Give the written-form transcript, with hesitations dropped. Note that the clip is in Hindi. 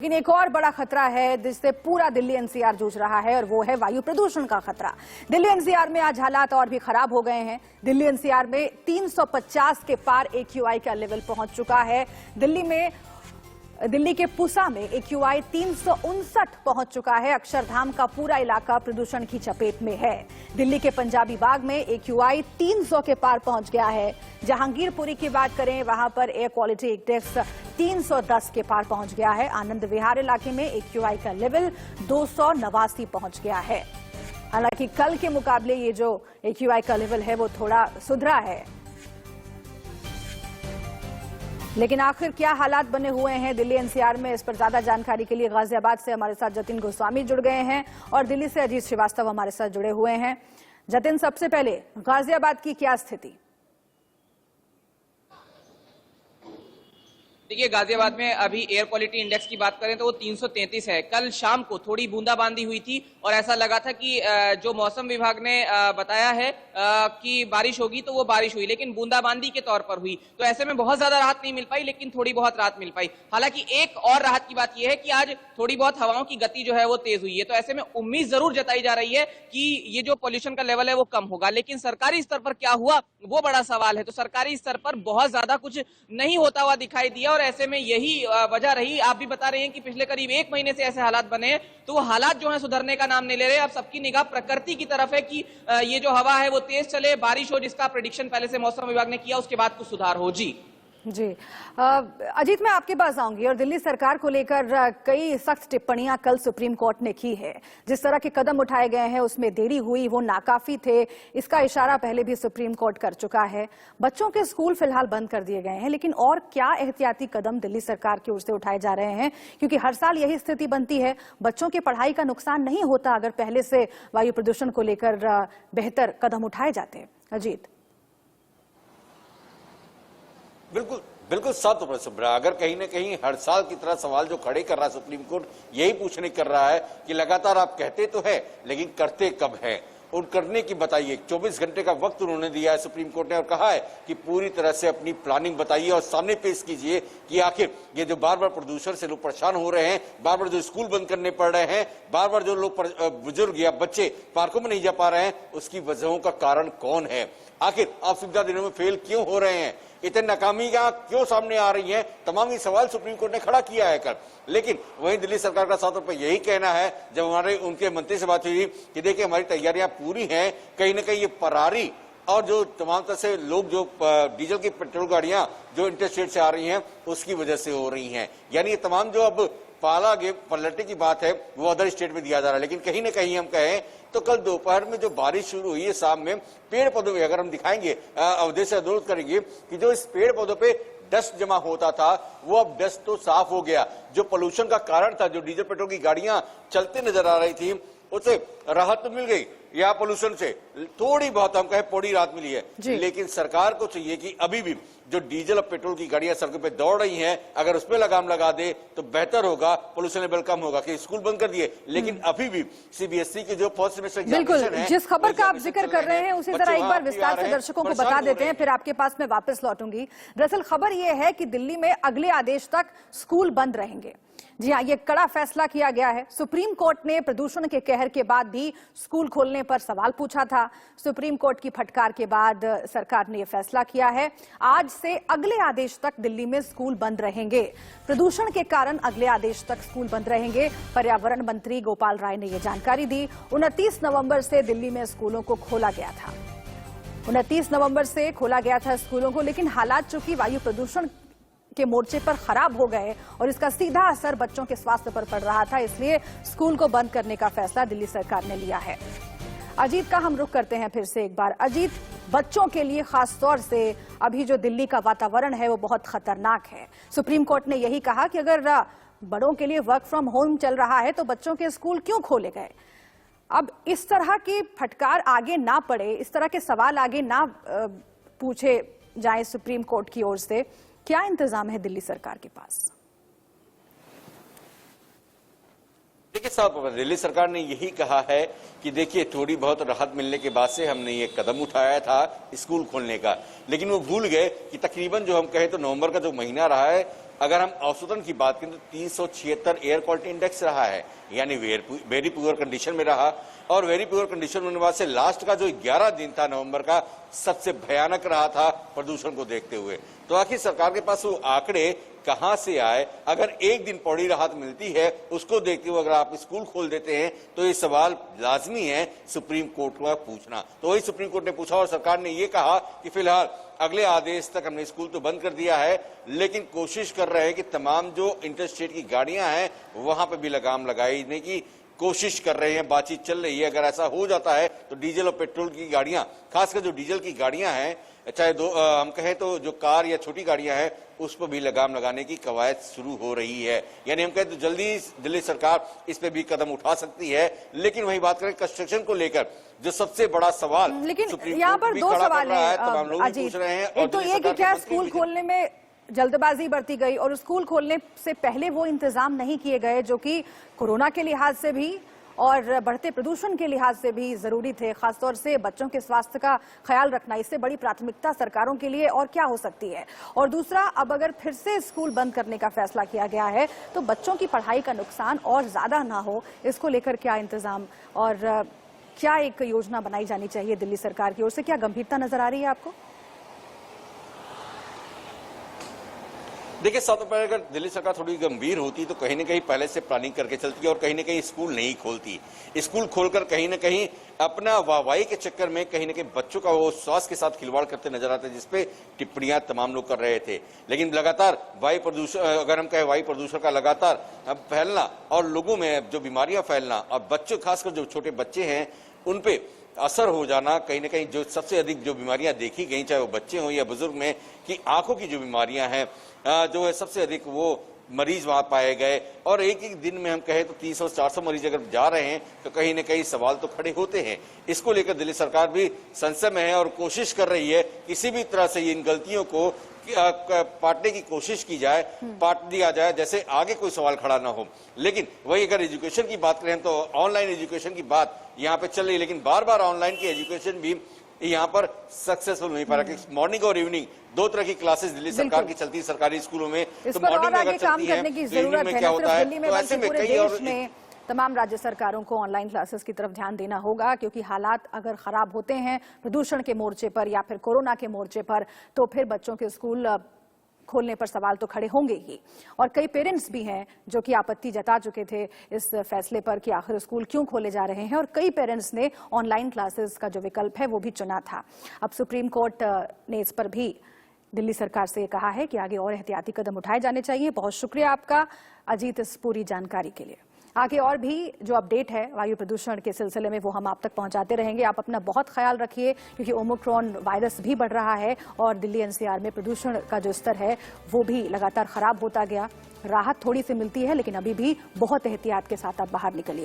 लेकिन एक और बड़ा खतरा है जिससे पूरा दिल्ली एनसीआर जूझ रहा है और वो है वायु प्रदूषण का खतरा। दिल्ली एनसीआर में आज हालात और भी खराब हो गए हैं। दिल्ली एनसीआर में 350 के पार एक्यूआई का लेवल पहुंच चुका है। दिल्ली के पूसा में एक्यूआई 359 पहुंच चुका है। अक्षरधाम का पूरा इलाका प्रदूषण की चपेट में है। दिल्ली के पंजाबी बाग में एक्यूआई 300 के पार पहुंच गया है। जहांगीरपुरी की बात करें, वहां पर एयर क्वालिटी इंडेक्स 310 के पार पहुंच गया है। आनंद विहार इलाके में एक्यूआई का लेवल 289 पहुंच गया है। हालांकि कल के मुकाबले ये जो एक्यूआई का लेवल है वो थोड़ा सुधरा है, लेकिन आखिर क्या हालात बने हुए हैं दिल्ली एनसीआर में, इस पर ज्यादा जानकारी के लिए गाजियाबाद से हमारे साथ जतिन गोस्वामी जुड़ गए हैं और दिल्ली से अजीत श्रीवास्तव हमारे साथ जुड़े हुए हैं। जतिन, सबसे पहले गाजियाबाद की क्या स्थिति? देखिए, गाजियाबाद में अभी एयर क्वालिटी इंडेक्स की बात करें तो वो 333 है। कल शाम को थोड़ी बूंदाबांदी हुई थी और ऐसा लगा था कि जो मौसम विभाग ने बताया है कि बारिश होगी तो वो बारिश हुई, लेकिन बूंदाबांदी के तौर पर हुई, तो ऐसे में बहुत ज्यादा राहत नहीं मिल पाई, लेकिन थोड़ी बहुत राहत मिल पाई। हालांकि एक और राहत की बात यह है कि आज थोड़ी बहुत हवाओं की गति जो है वो तेज हुई है, तो ऐसे में उम्मीद जरूर जताई जा रही है कि ये जो पॉल्यूशन का लेवल है वो कम होगा। लेकिन सरकारी स्तर पर क्या हुआ वो बड़ा सवाल है। तो सरकारी स्तर पर बहुत ज्यादा कुछ नहीं होता हुआ दिखाई दिया और ऐसे में यही वजह रही। आप भी बता रहे हैं कि पिछले करीब 1 महीने से ऐसे हालात बने हैं, तो वो हालात जो है सुधरने का नाम नहीं ले रहे। अब सबकी निगाह प्रकृति की तरफ है कि ये जो हवा है वो तेज चले, बारिश हो, जिसका प्रेडिक्शन पहले से मौसम विभाग ने किया, उसके बाद कुछ सुधार हो। जी अजीत, मैं आपके पास आऊंगी और दिल्ली सरकार को लेकर कई सख्त टिप्पणियां कल सुप्रीम कोर्ट ने की है। जिस तरह के कदम उठाए गए हैं उसमें देरी हुई, वो नाकाफी थे, इसका इशारा पहले भी सुप्रीम कोर्ट कर चुका है। बच्चों के स्कूल फिलहाल बंद कर दिए गए हैं, लेकिन और क्या एहतियाती कदम दिल्ली सरकार की ओर से उठाए जा रहे हैं? क्योंकि हर साल यही स्थिति बनती है, बच्चों की पढ़ाई का नुकसान नहीं होता अगर पहले से वायु प्रदूषण को लेकर बेहतर कदम उठाए जाते। अजीत, बिल्कुल बिल्कुल साफ तौर पर अगर कहीं ना कहीं हर साल की तरह सवाल जो खड़े कर रहा है सुप्रीम कोर्ट, यही पूछने कर रहा है कि लगातार आप कहते तो है लेकिन करते कब है, और करने की बताइए। 24 घंटे का वक्त उन्होंने दिया है सुप्रीम कोर्ट ने और कहा है कि पूरी तरह से अपनी प्लानिंग बताइए और सामने पेश कीजिए कि आखिर ये जो बार बार प्रदूषण से लोग परेशान हो रहे हैं, बार बार जो स्कूल बंद करने पड़ रहे हैं, बार बार जो लोग बुजुर्ग या बच्चे पार्कों में नहीं जा पा रहे हैं, उसकी वजहों का कारण कौन है? आखिर आप सुविधा देने में फेल क्यों हो रहे हैं? इतनी नाकामियां क्यों सामने आ रही हैं? तमाम ये सवाल सुप्रीम कोर्ट ने खड़ा किया है कल। लेकिन वहीं दिल्ली सरकार का साफ तौर पर यही कहना है, जब हमारे उनके मंत्री से बात हुई कि देखिए हमारी तैयारियां पूरी हैं, कहीं ना कहीं ये परारी और जो तमाम तरह से लोग जो डीजल की पेट्रोल गाड़ियां जो इंटरस्टेट से आ रही हैं उसकी वजह से हो रही हैं। यानी ये तमाम जो अब पाला गे पलटने की बात है वो अदर स्टेट में दिया जा रहा है। लेकिन कहीं ना कहीं हम कहें तो कल दोपहर में जो बारिश शुरू हुई है, शाम में पेड़ पौधों में अगर हम दिखाएंगे, अवधि से अनुरोध करेंगे कि जो इस पेड़ पौधों पे डस्ट जमा होता था वो अब डस्ट तो साफ हो गया। जो पोल्यूशन का कारण था, जो डीजल पेट्रोल की गाड़ियां चलते नजर आ रही थी, उससे राहत तो मिल गई, या पोल्यूशन से थोड़ी बहुत हम कहें थोड़ी राहत मिली है। लेकिन सरकार को चाहिए कि अभी भी जो डीजल और पेट्रोल की गाड़ियां सड़कों पे दौड़ रही हैं, अगर उसमें लगाम लगा दे तो बेहतर होगा, पोल्यूशन लेवल कम होगा। कि स्कूल बंद कर दिए, लेकिन अभी भी सीबीएसई के जो फर्स्ट सेमेस्टर एग्जामिनेशन है, जिस खबर का आप जिक्र कर रहे हैं उसे जरा एक बार विस्तार से दर्शकों को बता देते हैं, फिर आपके पास मैं वापस लौटूंगी। दरअसल खबर यह है कि दिल्ली में अगले आदेश तक स्कूल बंद रहेंगे। जी हाँ, ये कड़ा फैसला किया गया है। सुप्रीम कोर्ट ने प्रदूषण के कहर के बाद भी स्कूल खोलने पर सवाल पूछा था। सुप्रीम कोर्ट की फटकार के बाद सरकार ने यह फैसला किया है। आज से अगले आदेश तक दिल्ली में स्कूल बंद रहेंगे। प्रदूषण के कारण अगले आदेश तक स्कूल बंद रहेंगे। पर्यावरण मंत्री गोपाल राय ने यह जानकारी दी। 29 नवंबर से दिल्ली में स्कूलों को खोला गया था। 29 नवंबर से खोला गया था स्कूलों को, लेकिन हालात चूंकि वायु प्रदूषण के मोर्चे पर खराब हो गए और इसका सीधा असर बच्चों के स्वास्थ्य पर पड़ रहा था, इसलिए स्कूल को बंद करने का फैसला दिल्ली सरकार ने लिया है। अजीत का हम रुख करते हैं फिर से एक बार। अजीत, बच्चों के लिए खास तौर से अभी जो दिल्ली का वातावरण है वो बहुत खतरनाक है। सुप्रीम कोर्ट ने यही कहा कि अगर बड़ों के लिए वर्क फ्रॉम होम चल रहा है तो बच्चों के स्कूल क्यों खोले गए? अब इस तरह की फटकार आगे ना पड़े, इस तरह के सवाल आगे ना पूछे जाए सुप्रीम कोर्ट की ओर से, क्या इंतजाम है दिल्ली सरकार के पास? देखिए साहब, दिल्ली सरकार ने यही कहा है कि देखिए थोड़ी बहुत राहत मिलने के बाद से हमने ये कदम उठाया था स्कूल खोलने का, लेकिन वो भूल गए कि तकरीबन जो हम कहें तो नवंबर का जो महीना रहा है अगर हम औसतन की बात करें तो 376 एयर क्वालिटी इंडेक्स रहा है, यानी वेरी पुअर कंडीशन में रहा। और वेरी पुअर कंडीशन होने बाद से लास्ट का जो 11 दिन था नवंबर का, सबसे भयानक रहा था प्रदूषण को देखते हुए। तो आखिर सरकार के पास वो आंकड़े कहां से आए? अगर एक दिन पौड़ी राहत मिलती है, उसको देखते हुए अगर आप स्कूल खोल देते हैं, तो ये सवाल लाजमी है सुप्रीम कोर्ट को पूछना। तो वही सुप्रीम कोर्ट ने पूछा और सरकार ने ये कहा कि फिलहाल अगले आदेश तक हमने स्कूल तो बंद कर दिया है, लेकिन कोशिश कर रहे हैं कि तमाम जो इंटरस्टेट की गाड़ियां हैं वहां पर भी लगाम लगाने की कोशिश कर रहे हैं, बातचीत चल रही है। अगर ऐसा हो जाता है तो डीजल और पेट्रोल की गाड़ियां, खासकर जो डीजल की गाड़ियां हैं, चाहे हम कहें तो जो कार या छोटी गाड़ियां हैं, उस पर भी लगाम लगाने की कवायद शुरू हो रही है। यानी हम कहें तो जल्दी दिल्ली सरकार इस पे भी कदम उठा सकती है। लेकिन वही बात करें कंस्ट्रक्शन को लेकर, जो सबसे बड़ा सवाल लेकिन यहाँ पर दो सवाल है अजीत। एक तो ये कि क्या स्कूल खोलने में जल्दबाजी बरती गई और स्कूल खोलने से पहले वो इंतजाम नहीं किए गए जो कि कोरोना के लिहाज से भी और बढ़ते प्रदूषण के लिहाज से भी जरूरी थे। खासतौर से बच्चों के स्वास्थ्य का ख्याल रखना, इससे बड़ी प्राथमिकता सरकारों के लिए और क्या हो सकती है? और दूसरा, अब अगर फिर से स्कूल बंद करने का फैसला किया गया है तो बच्चों की पढ़ाई का नुकसान और ज्यादा ना हो, इसको लेकर क्या इंतजाम और क्या एक योजना बनाई जानी चाहिए दिल्ली सरकार की ओर से? क्या गंभीरता नजर आ रही है आपको? देखिए, सबसे पहले अगर दिल्ली सरकार थोड़ी गंभीर होती तो कहीं न कहीं पहले से प्लानिंग करके चलती और कहीं न कहीं स्कूल नहीं खोलती। स्कूल खोलकर कहीं न कहीं अपना वाहवाही के चक्कर में कहीं न कहीं बच्चों का वो स्वास्थ्य के साथ खिलवाड़ करते नजर आते, जिसपे टिप्पणियां तमाम लोग कर रहे थे। लेकिन लगातार वायु प्रदूषण, अगर हम कहें वायु प्रदूषण का लगातार फैलना और लोगों में जो बीमारियां फैलना और बच्चों, खासकर जो छोटे बच्चे हैं, उन पे असर हो जाना, कहीं न कहीं जो सबसे अधिक जो बीमारियां देखी गई, चाहे वो बच्चे हों या बुजुर्ग में, कि आंखों की जो बीमारियां हैं जो है सबसे अधिक वो मरीज वहां पाए गए। और एक एक दिन में हम कहें तो 300-400 मरीज अगर जा रहे हैं तो कहीं न कहीं सवाल तो खड़े होते हैं। इसको लेकर दिल्ली सरकार भी संशय में है और कोशिश कर रही है किसी भी तरह से इन गलतियों को पाटने की कोशिश की जाए, पाट दिया जाए, जैसे आगे कोई सवाल खड़ा ना हो। लेकिन वही अगर एजुकेशन की बात करें तो ऑनलाइन एजुकेशन की बात यहाँ पे चल रही है, लेकिन बार बार ऑनलाइन की एजुकेशन भी यहाँ पर सक्सेसफुल नहीं पा रहा। मॉर्निंग और इवनिंग दो तरह की क्लासेस दिल्ली सरकार की चलती है सरकारी स्कूलों में, तो मॉर्निंग में अगर चलती है तो इवनिंग में क्या होता है? तो ऐसे में कई और तमाम राज्य सरकारों को ऑनलाइन क्लासेस की तरफ ध्यान देना होगा, क्योंकि हालात अगर खराब होते हैं प्रदूषण के मोर्चे पर या फिर कोरोना के मोर्चे पर, तो फिर बच्चों के स्कूल खोलने पर सवाल तो खड़े होंगे ही। और कई पेरेंट्स भी हैं जो कि आपत्ति जता चुके थे इस फैसले पर कि आखिर स्कूल क्यों खोले जा रहे हैं, और कई पेरेंट्स ने ऑनलाइन क्लासेस का जो विकल्प है वो भी चुना था। अब सुप्रीम कोर्ट ने इस पर भी दिल्ली सरकार से कहा है कि आगे और एहतियाती कदम उठाए जाने चाहिए। बहुत शुक्रिया आपका अजीत इस पूरी जानकारी के लिए। आगे और भी जो अपडेट है वायु प्रदूषण के सिलसिले में वो हम आप तक पहुंचाते रहेंगे। आप अपना बहुत ख्याल रखिए, क्योंकि ओमिक्रॉन वायरस भी बढ़ रहा है और दिल्ली एनसीआर में प्रदूषण का जो स्तर है वो भी लगातार खराब होता गया। राहत थोड़ी सी मिलती है, लेकिन अभी भी बहुत एहतियात के साथ आप बाहर निकलिए।